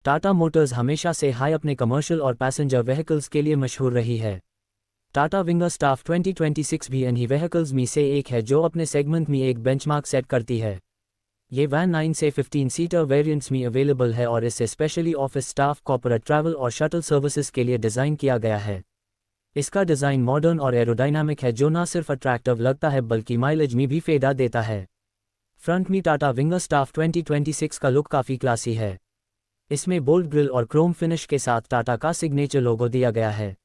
Tata Motors हमेशा से high अपने कमर्शियल और पैसेंजर व्हीकल्स के लिए मशहूर रही है। टाटा विंगर स्टाफ 2026 भी इन्हीं व्हीकल्स में से एक है जो अपने सेगमेंट में एक बेंचमार्क सेट करती है। ये वैन 9 से 15 सीटर वेरिएंट्स में अवेलेबल है और इसे specially office staff, corporate travel और शटल सर्विसेज के लिए डिज़ाइन किया गया है। इसका डिज़ाइन मॉडर्न और एरोडायनामिक है जो न सिर्फ अट्रैक्टिव लगता है बल्कि माइलेज में भी फ़ायदा देता है। फ्रंट में टाटा विंगर स्टाफ 2026 का लुक काफ़ी क्लासी है। इसमें बोल्ड ग्रिल और क्रोम फिनिश के साथ टाटा का सिग्नेचर लोगो दिया गया है।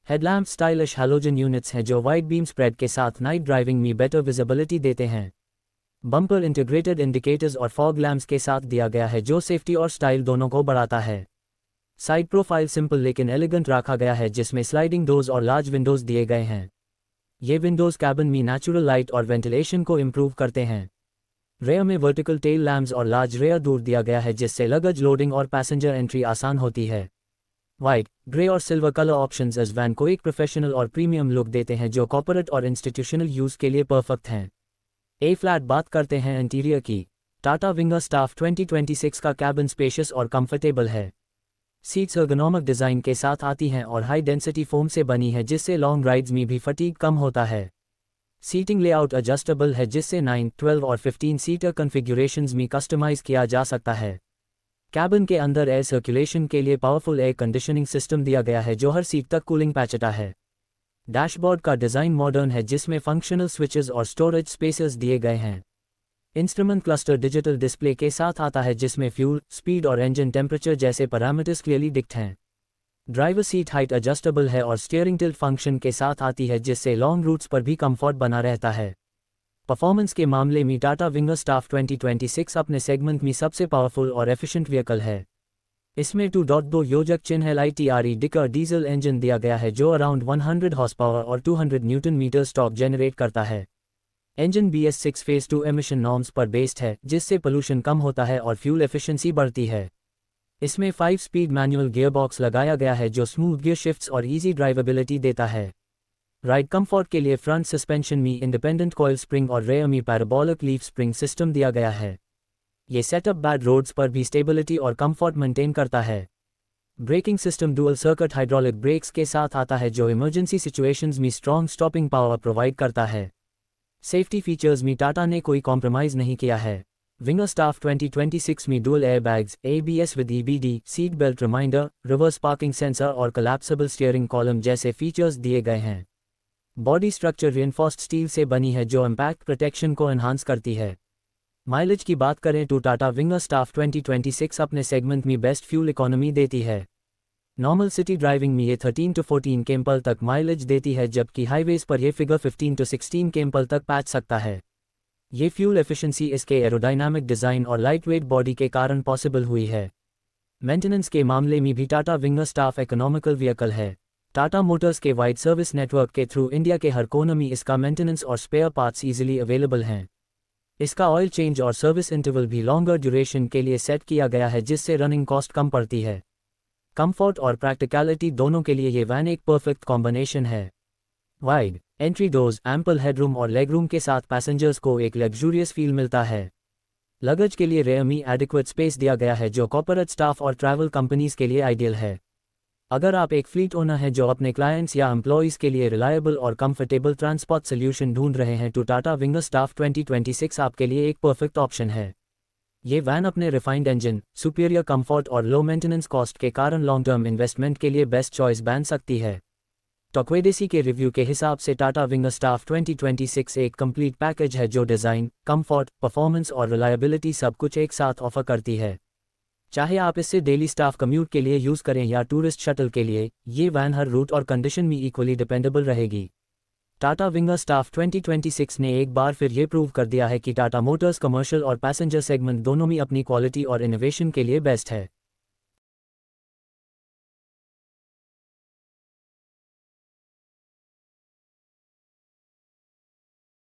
हेडलैम्प स्टाइलिश हैलोजन यूनिट्स हैं जो वाइड बीम स्प्रेड के साथ नाइट ड्राइविंग में बेटर विजिबिलिटी देते हैं। बम्पर इंटीग्रेटेड इंडिकेटर्स और फॉग लैम्प्स के साथ दिया गया है जो सेफ्टी और स्टाइल दोनों को बढ़ाता है। साइड प्रोफाइल सिंपल लेकिन एलिगेंट रखा गया है जिसमें स्लाइडिंग डोर्स और लार्ज विंडोज़ दिए गए हैं। ये विंडोज़ कैबिन में नेचुरल लाइट और वेंटिलेशन को इम्प्रूव करते हैं। रेयर में वर्टिकल टेल लैम्प्स और लार्ज रेयर डोर दिया गया है जिससे लगेज लोडिंग और पैसेंजर एंट्री आसान होती है। वाइट, ग्रे और सिल्वर कलर ऑप्शंस इस वैन को एक प्रोफेशनल और प्रीमियम लुक देते हैं जो कॉर्पोरेट और इंस्टीट्यूशनल यूज़ के लिए परफेक्ट हैं। ए फ्लैट बात करते हैं इंटीरियर की। टाटा विंगर स्टाफ 2026 का कैबिन स्पेशियस और कंफर्टेबल है। सीट्स एर्गोनॉमिक डिज़ाइन के साथ आती हैं और हाई डेंसिटी फोम से बनी है जिससे लॉन्ग राइड्स में भी फटीग कम होता है। सीटिंग लेआउट एडजस्टेबल है जिससे 9, 12 और 15 सीटर कन्फिग्यूरेशंस में कस्टमाइज किया जा सकता है। कैबिन के अंदर एयर सर्कुलेशन के लिए पावरफुल एयर कंडीशनिंग सिस्टम दिया गया है जो हर सीट तक कूलिंग पैचता है। डैशबोर्ड का डिज़ाइन मॉडर्न है जिसमें फंक्शनल स्विचेस और स्टोरेज स्पेसेस दिए गए हैं। इंस्ट्रूमेंट क्लस्टर डिजिटल डिस्प्ले के साथ आता है जिसमें फ्यूल, स्पीड और इंजन टेम्परेचर जैसे पैरामीटर्स क्लियरली दिखते हैं। ड्राइवर सीट हाइट एडजस्टेबल है और स्टीयरिंग टिल्ट फंक्शन के साथ आती है जिससे लॉन्ग रूट्स पर भी कंफर्ट बना रहता है। परफॉर्मेंस के मामले में टाटा विंगर स्टाफ 2026 अपने सेगमेंट में सबसे पावरफुल और एफिशिएंट व्हीकल है। इसमें 2.2 योजक चिन्ह LITRE डिकर डीजल इंजन दिया गया है जो अराउंड 100 हॉर्स पावर और 200 न्यूटन मीटर टॉर्क जनरेट करता है। Engine BS6 phase 2 emission norms पर बेस्ड है जिससे पोल्यूशन कम होता है और फ्यूल एफिशिएंसी बढ़ती है। इसमें 5 स्पीड मैनुअल गियरबॉक्स लगाया गया है जो स्मूथ गियर शिफ्ट्स और इजी ड्राइवेबिलिटी देता है। राइड कंफर्ट के लिए फ्रंट सस्पेंशन में इंडिपेंडेंट कॉइल स्प्रिंग और रेयर में पैराबोलिक लीफ स्प्रिंग सिस्टम दिया गया है। ये सेटअप बैड रोड्स पर भी स्टेबिलिटी और कंफर्ट मेंटेन करता है। Braking system dual circuit hydraulic breaks के साथ आता है जो इमरजेंसी सिचुएशंस में स्ट्रॉन्ग स्टॉपिंग पावर प्रोवाइड करता है। सेफ्टी फीचर्स में टाटा ने कोई कॉम्प्रोमाइज़ नहीं किया है। विंगर स्टाफ 2026 में dual airbags, ABS with EBD, seat belt reminder, reverse parking sensor और कोलैप्सिबल स्टीयरिंग कॉलम जैसे फीचर्स दिए गए हैं। बॉडी स्ट्रक्चर रिइंफोर्स्ड स्टील से बनी है जो इम्पैक्ट प्रोटेक्शन को एनहांस करती है। माइलेज की बात करें तो टाटा विंगर स्टाफ 2026 अपने सेगमेंट में बेस्ट फ्यूल इकोनॉमी देती है। नॉर्मल सिटी ड्राइविंग में ये 13 to 14 kmph तक माइलेज देती है जबकि हाईवेज पर यह फिगर 15 to 16 kmph तक पहुंच सकता है। ये फ्यूल एफिशिएंसी इसके एरोडायनामिक डिज़ाइन और लाइटवेट बॉडी के कारण पॉसिबल हुई है। मेंटेनेंस के मामले में भी Tata winger staff economical vehicle है। टाटा मोटर्स के वाइड सर्विस नेटवर्क के थ्रू इंडिया के हर कोने में इसका मेंटेनेंस और स्पेयर पार्ट्स ईजिली अवेलेबल हैं। इसका ऑयल चेंज और सर्विस इंटरवल भी लॉन्गर ड्यूरेशन के लिए सेट किया गया है जिससे रनिंग कॉस्ट कम पड़ती है। कंफर्ट और प्रैक्टिकलिटी दोनों के लिए ये वैन एक परफेक्ट कॉम्बिनेशन है। Wide entry doors, ample headroom और लेगरूम के साथ पैसेंजर्स को एक लग्जूरियस फील मिलता है। लगेज के लिए रेयर में एडिक्वेट स्पेस दिया गया है जो कॉर्पोरेट स्टाफ और ट्रैवल कंपनीज के लिए आइडियल है। अगर आप एक फ्लीट ओनर हैं जो अपने क्लाइंट्स या एम्प्लॉयज़ के लिए रिलायबल और कंफर्टेबल ट्रांसपोर्ट सोल्यूशन ढूंढ रहे हैं तो टाटा विंगर स्टाफ 2026 आपके लिए एक परफेक्ट ऑप्शन है। ये वैन अपने रिफाइंड इंजन, सुपीरियर कंफर्ट और लो मेंटेनेंस कॉस्ट के कारण लॉन्ग टर्म इन्वेस्टमेंट के लिए बेस्ट चॉइस बन सकती है। टॉकवेडेसी के रिव्यू के हिसाब से टाटा विंगर स्टाफ 2026 एक कंप्लीट पैकेज है जो डिज़ाइन, कंफर्ट, परफॉर्मेंस और रिलायबिलिटी सब कुछ एक साथ ऑफर करती है। चाहे आप इससे डेली स्टाफ कम्यूट के लिए यूज़ करें या टूरिस्ट शटल के लिए, ये वैन हर रूट और कंडीशन में इक्वली डिपेंडेबल रहेगी। टाटा विंगर स्टाफ 2026 ने एक बार फिर ये प्रूव कर दिया है कि टाटा मोटर्स कमर्शियल और पैसेंजर सेगमेंट दोनों में अपनी क्वालिटी और इनोवेशन के लिए बेस्ट है।